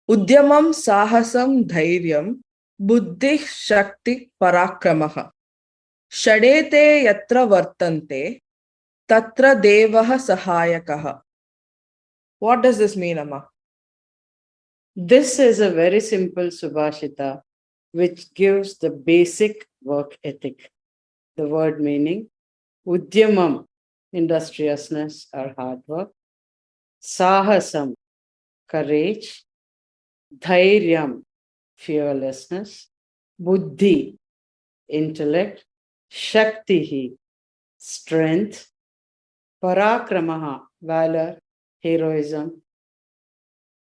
Udyamam, sahasam, dhairyam, budhDhih, shakthih, parakramah. Shadethe, yathra, varthanthe, thathra, dhevah, sahaayakah. What does this mean, Amma? This is a very simple Subhashita which gives the basic work ethic. The word meaning Udyamam, industriousness or hard work, sahasam, courage, Dhairyam, fearlessness, budhDhih, intellect, shakthih, strength, Parakramah, valour, heroism,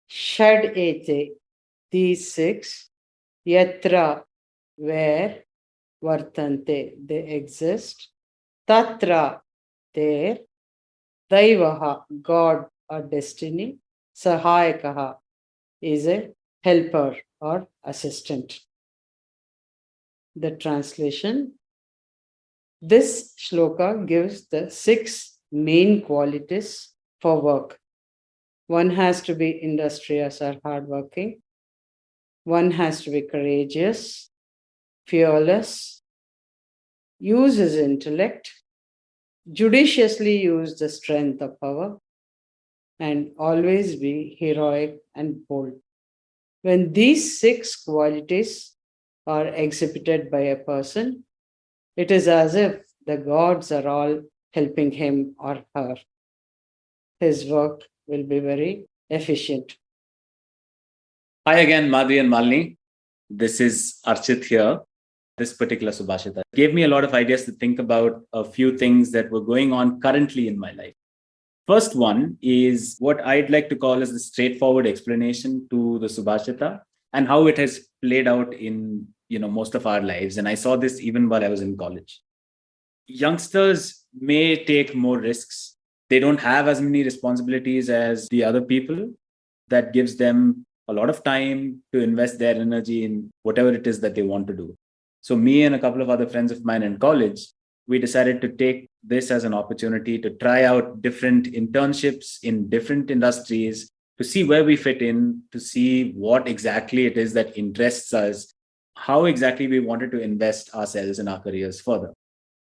Shadethe, these six, yathra, where, varthanthe, they exist, thathra, there, dhevah, God or destiny, sahaayakah is a helper or assistant. The translation. This shloka gives the 6 main qualities for work. One has to be industrious or hardworking. One has to be courageous, fearless, use his intellect, judiciously use the strength of power, and always be heroic and bold. When these 6 qualities are exhibited by a person, it is as if the gods are all helping him or her. His work will be very efficient. Hi again, Madhavi and Malini. This is Archith here. This particular Subhashitha gave me a lot of ideas to think about a few things that were going on currently in my life. First one is what I'd like to call as the straightforward explanation to the Subhashitha and how it has played out in most of our lives. And I saw this even while I was in college. Youngsters may take more risks. They don't have as many responsibilities as the other people. That gives them a lot of time to invest their energy in whatever it is that they want to do. So me and a couple of other friends of mine in college, we decided to take this as an opportunity to try out different internships in different industries to see where we fit in, to see what exactly it is that interests us, how exactly we wanted to invest ourselves in our careers further.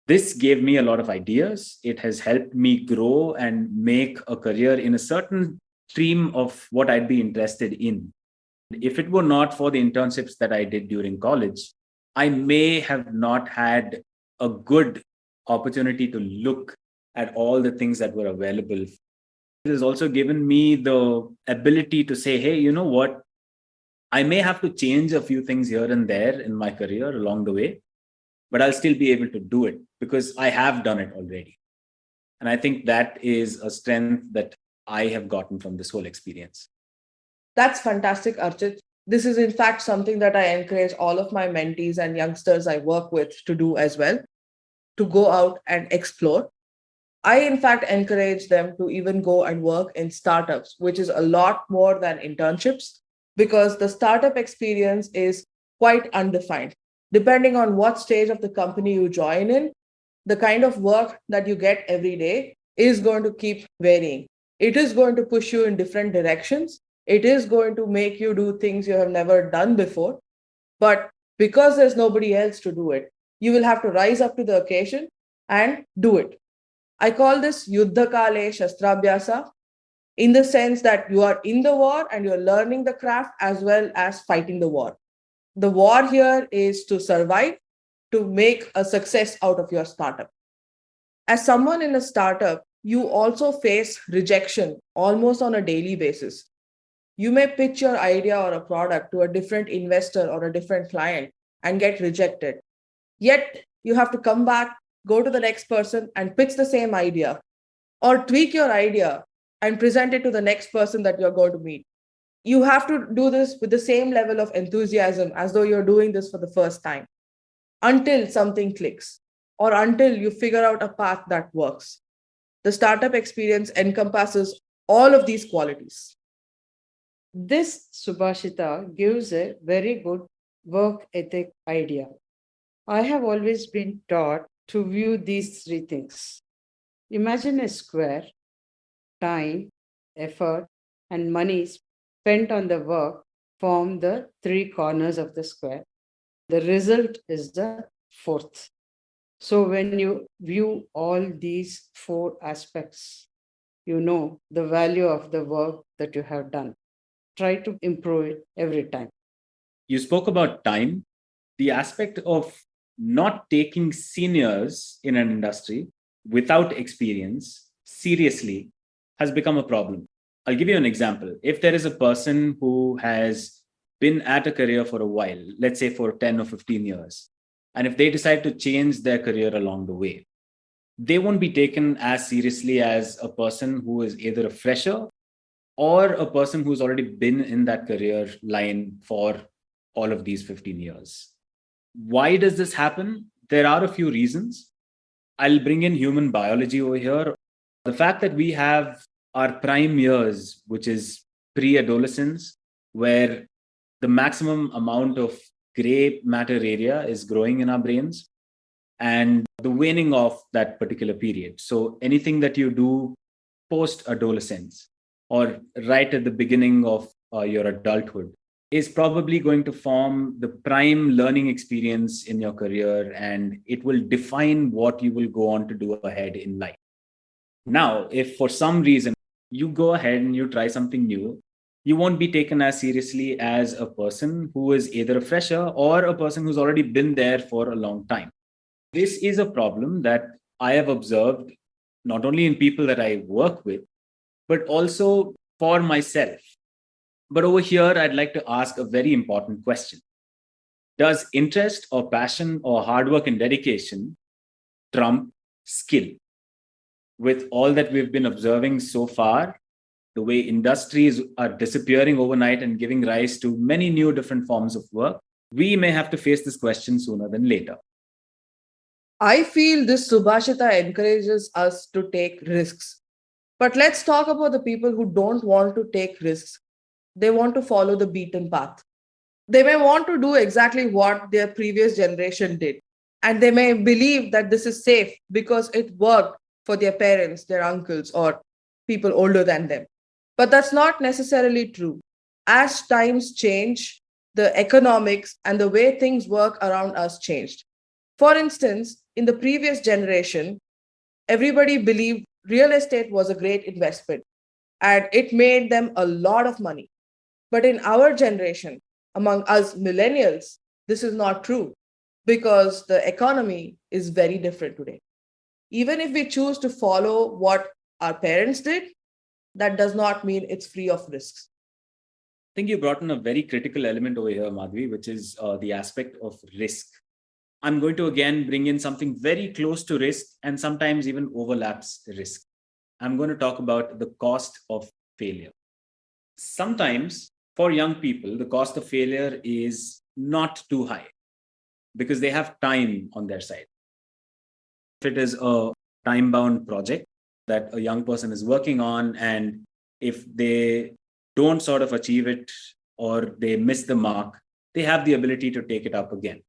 This gave me a lot of ideas. It has helped me grow and make a career in a certain stream of what I'd be interested in. If it were not for the internships that I did during college, I may have not had a good opportunity to look at all the things that were available. It has also given me the ability to say, hey, you know what? I may have to change a few things here and there in my career along the way, but I'll still be able to do it because I have done it already. And I think that is a strength that I have gotten from this whole experience. That's fantastic, Archith. This is, in fact, something that I encourage all of my mentees and youngsters I work with to do as well, to go out and explore. I, in fact, encourage them to even go and work in startups, which is a lot more than internships, because the startup experience is quite undefined. Depending on what stage of the company you join in, the kind of work that you get every day is going to keep varying. It is going to push you in different directions. It is going to make you do things you have never done before. But because there's nobody else to do it, you will have to rise up to the occasion and do it. I call this yuddha kale shastrabhyasa, in the sense that you are in the war and you're learning the craft as well as fighting the war. The war here is to survive, to make a success out of your startup. As someone in a startup, you also face rejection almost on a daily basis. You may pitch your idea or a product to a different investor or a different client and get rejected. Yet you have to come back, go to the next person and pitch the same idea, or tweak your idea and present it to the next person that you're going to meet. You have to do this with the same level of enthusiasm as though you're doing this for the first time, until something clicks or until you figure out a path that works. The startup experience encompasses all of these qualities. This Subhashita gives a very good work ethic idea. I have always been taught to view these 3 things. Imagine a square, time, effort, and money spent on the work form the three corners of the square. The result is the fourth. So when you view all these four aspects, you know the value of the work that you have done. Try to improve it every time. You spoke about time. The aspect of not taking seniors in an industry without experience seriously has become a problem. I'll give you an example. If there is a person who has been at a career for a while, let's say for 10 or 15 years, and if they decide to change their career along the way, they won't be taken as seriously as a person who is either a fresher or a person who's already been in that career line for all of these 15 years. Why does this happen? There are a few reasons. I'll bring in human biology over here. The fact that we have our prime years, which is pre-adolescence, where the maximum amount of gray matter area is growing in our brains, and the waning of that particular period. So anything that you do post-adolescence or right at the beginning of your adulthood is probably going to form the prime learning experience in your career, and it will define what you will go on to do ahead in life. Now, if for some reason you go ahead and you try something new, you won't be taken as seriously as a person who is either a fresher or a person who's already been there for a long time. This is a problem that I have observed not only in people that I work with, but also for myself. But over here, I'd like to ask a very important question. Does interest or passion or hard work and dedication trump skill? With all that we've been observing so far, the way industries are disappearing overnight and giving rise to many new different forms of work, we may have to face this question sooner than later. I feel this Subhashita encourages us to take risks. But let's talk about the people who don't want to take risks. They want to follow the beaten path. They may want to do exactly what their previous generation did. And they may believe that this is safe because it worked for their parents, their uncles, or people older than them. But that's not necessarily true. As times change, the economics and the way things work around us changed. For instance, in the previous generation, everybody believed real estate was a great investment and it made them a lot of money. But in our generation, among us millennials, this is not true because the economy is very different today. Even if we choose to follow what our parents did, that does not mean it's free of risks. I think you brought in a very critical element over here, Madhavi, which is the aspect of risk. I'm going to again bring in something very close to risk and sometimes even overlaps risk. I'm going to talk about the cost of failure. Sometimes for young people, the cost of failure is not too high because they have time on their side. If it is a time-bound project that a young person is working on, and if they don't sort of achieve it or they miss the mark, they have the ability to take it up again.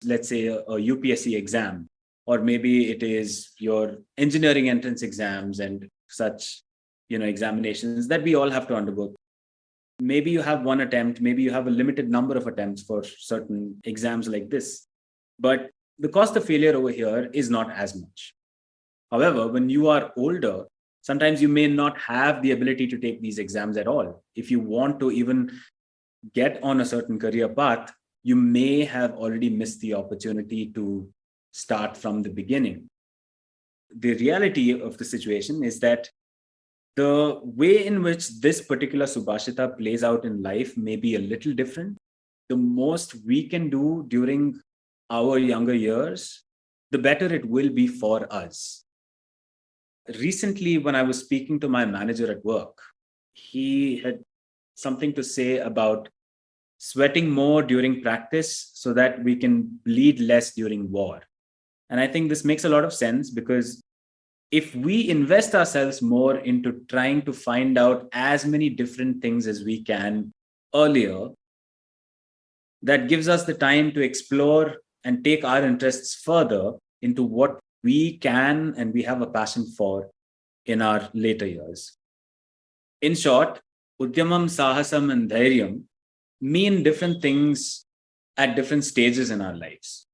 Let's say a UPSC exam, or maybe it is your engineering entrance exams and such, examinations that we all have to undergo. Maybe you have one attempt, maybe you have a limited number of attempts for certain exams like this, but the cost of failure over here is not as much. However, when you are older, sometimes you may not have the ability to take these exams at all. If you want to even get on a certain career path, you may have already missed the opportunity to start from the beginning. The reality of the situation is that the way in which this particular Subhashita plays out in life may be a little different. The most we can do during our younger years, the better it will be for us. Recently, when I was speaking to my manager at work, he had something to say about sweating more during practice so that we can bleed less during war. And I think this makes a lot of sense because if we invest ourselves more into trying to find out as many different things as we can earlier, that gives us the time to explore and take our interests further into what we can and we have a passion for in our later years. In short, Udyamam, Sahasam, and Dhairyam mean different things at different stages in our lives.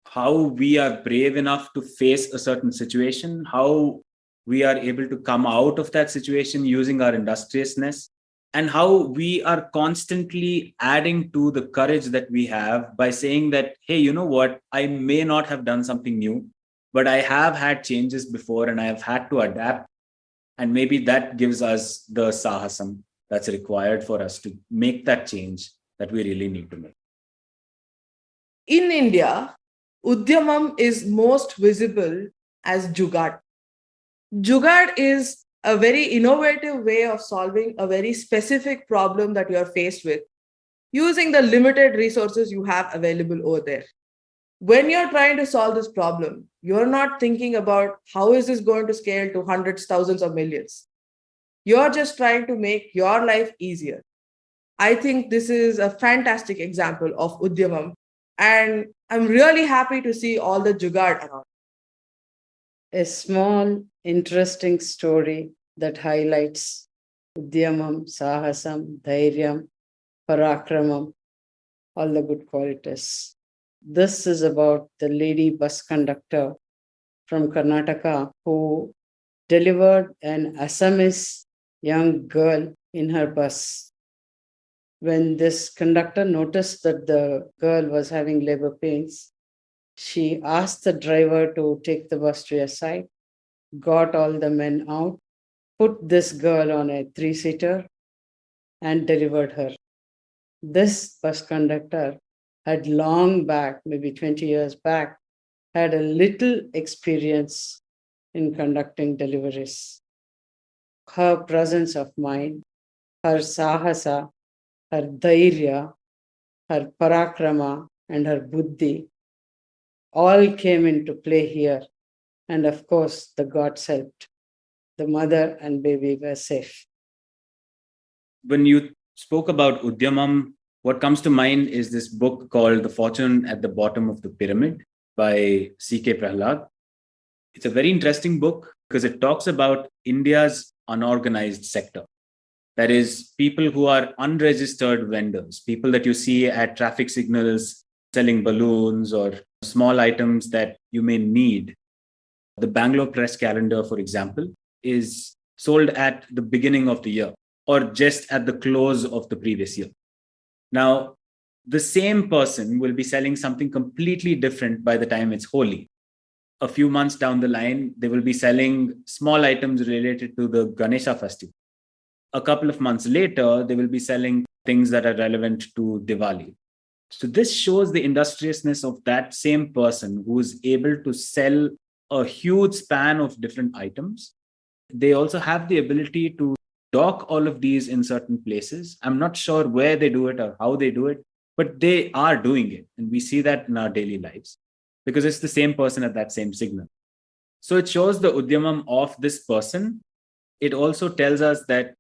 How we are brave enough to face a certain situation, how we are able to come out of that situation using our industriousness, and how we are constantly adding to the courage that we have by saying that, hey, you know what, I may not have done something new, but I have had changes before and I have had to adapt. And maybe that gives us the sahasam that's required for us to make that change that we really need to make. In India, Udyamam is most visible as Jugaad. Jugaad is a very innovative way of solving a very specific problem that you are faced with using the limited resources you have available over there. When you're trying to solve this problem, you're not thinking about how is this going to scale to hundreds, thousands, or millions. You're just trying to make your life easier. I think this is a fantastic example of Udyamam, and I'm really happy to see all the Jugaad around. A small, interesting story that highlights Udyamam, sahasam, Dhairyam, Parakramah, all the good qualities. This is about the lady bus conductor from Karnataka who delivered an Assamese young girl in her bus. When this conductor noticed that the girl was having labor pains, she asked the driver to take the bus to a side, got all the men out, put this girl on a 3-seater, and delivered her. This bus conductor had long back, maybe 20 years back, had a little experience in conducting deliveries. Her presence of mind, her sahasa, her dhairya, her parakramah, and her budhDhih all came into play here. And of course, the gods helped. The mother and baby were safe. When you spoke about Udyamam, what comes to mind is this book called The Fortune at the Bottom of the Pyramid by C.K. Prahlad. It's a very interesting book because it talks about India's unorganized sector. That is, people who are unregistered vendors, people that you see at traffic signals selling balloons or small items that you may need. The Bangalore Press calendar, for example, is sold at the beginning of the year or just at the close of the previous year. Now, the same person will be selling something completely different by the time it's Holi. A few months down the line, they will be selling small items related to the Ganesha festival. A couple of months later, they will be selling things that are relevant to Diwali. So this shows the industriousness of that same person who is able to sell a huge span of different items. They also have the ability to dock all of these in certain places. I'm not sure where they do it or how they do it, but they are doing it. And we see that in our daily lives because it's the same person at that same signal. So it shows the Udyamam of this person. It also tells us that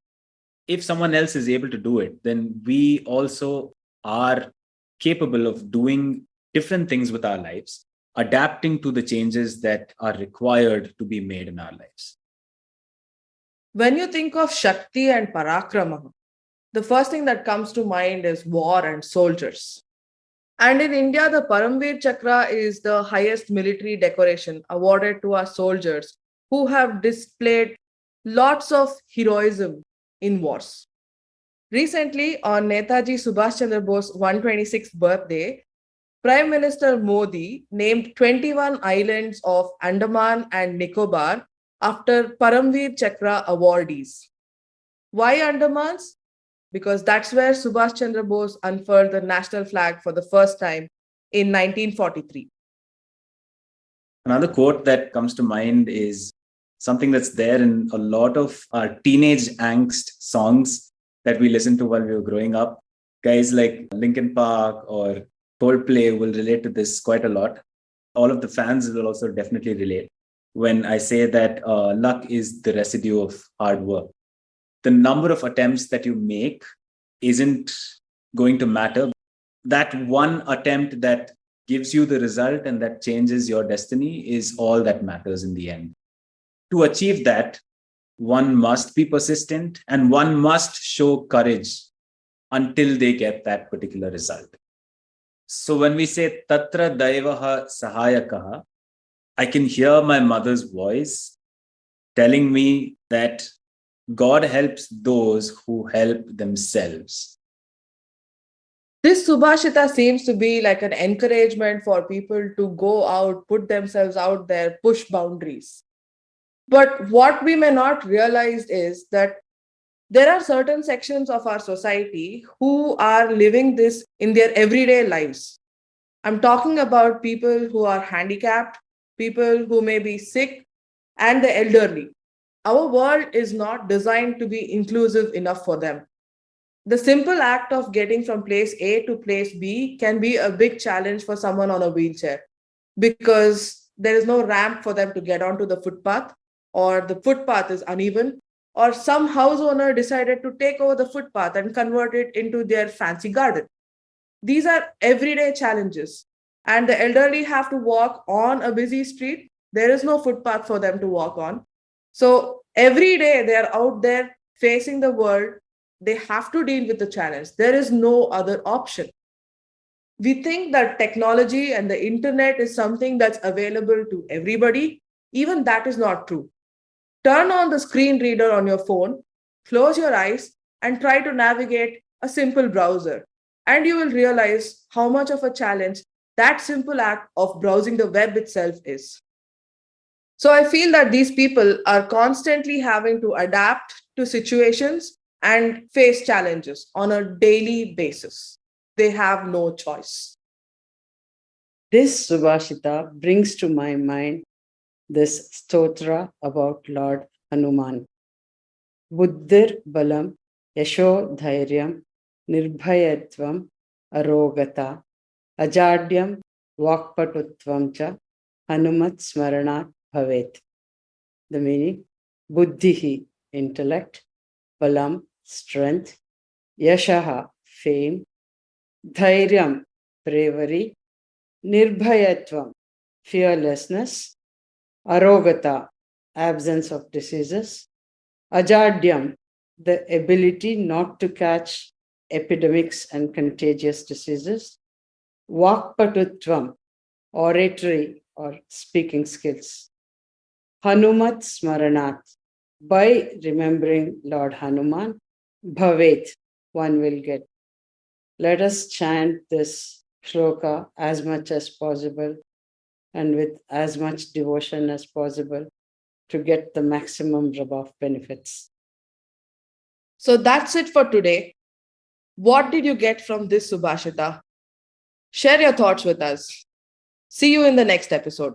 if someone else is able to do it, then we also are capable of doing different things with our lives, adapting to the changes that are required to be made in our lives. When you think of shakthih and parakramah, the first thing that comes to mind is war and soldiers. And in India, the Paramveer Chakra is the highest military decoration awarded to our soldiers who have displayed lots of heroism in wars. Recently, on Netaji Subhash Chandra Bose's 126th birthday, Prime Minister Modi named 21 islands of Andaman and Nicobar after Paramveer Chakra awardees. Why Andamans? Because that's where Subhash Chandra Bose unfurled the national flag for the first time in 1943. Another quote that comes to mind is something that's there in a lot of our teenage angst songs that we listened to while we were growing up. Guys like Linkin Park or Coldplay will relate to this quite a lot. All of the fans will also definitely relate when I say that luck is the residue of hard work. The number of attempts that you make isn't going to matter. That one attempt that gives you the result and that changes your destiny is all that matters in the end. To achieve that, one must be persistent and one must show courage until they get that particular result. So when we say thathra dhevah sahaayakah, I can hear my mother's voice telling me that God helps those who help themselves. This Subhashita seems to be like an encouragement for people to go out, put themselves out there, push boundaries. But what we may not realize is that there are certain sections of our society who are living this in their everyday lives. I'm talking about people who are handicapped, people who may be sick, and the elderly. Our world is not designed to be inclusive enough for them. The simple act of getting from place A to place B can be a big challenge for someone on a wheelchair because there is no ramp for them to get onto the footpath, or the footpath is uneven, or some house owner decided to take over the footpath and convert it into their fancy garden. These are everyday challenges, and the elderly have to walk on a busy street. There is no footpath for them to walk on. So every day they are out there facing the world. They have to deal with the challenge. There is no other option. We think that technology and the internet is something that's available to everybody. Even that is not true. Turn on the screen reader on your phone, close your eyes, and try to navigate a simple browser. And you will realize how much of a challenge that simple act of browsing the web itself is. So I feel that these people are constantly having to adapt to situations and face challenges on a daily basis. They have no choice. This Subhashita brings to my mind this stotra about Lord Hanuman. Buddhir balam yasho dhairyam nirbhayatvam arogata ajadyam vakpatutvam cha hanumat smaranat bhavet. The meaning: budhDhih, intellect; balam, strength; yashaha, fame; dhairyam, bravery; nirbhayatvam, fearlessness; arogata, absence of diseases; ajadyam, the ability not to catch epidemics and contagious diseases; vakpatutvam, oratory or speaking skills; hanumat smaranat, by remembering Lord Hanuman; bhavet, one will get. Let us chant this shloka as much as possible and with as much devotion as possible to get the maximum rub of benefits. So that's it for today. What did you get from this Subhashita? Share your thoughts with us. See you in the next episode.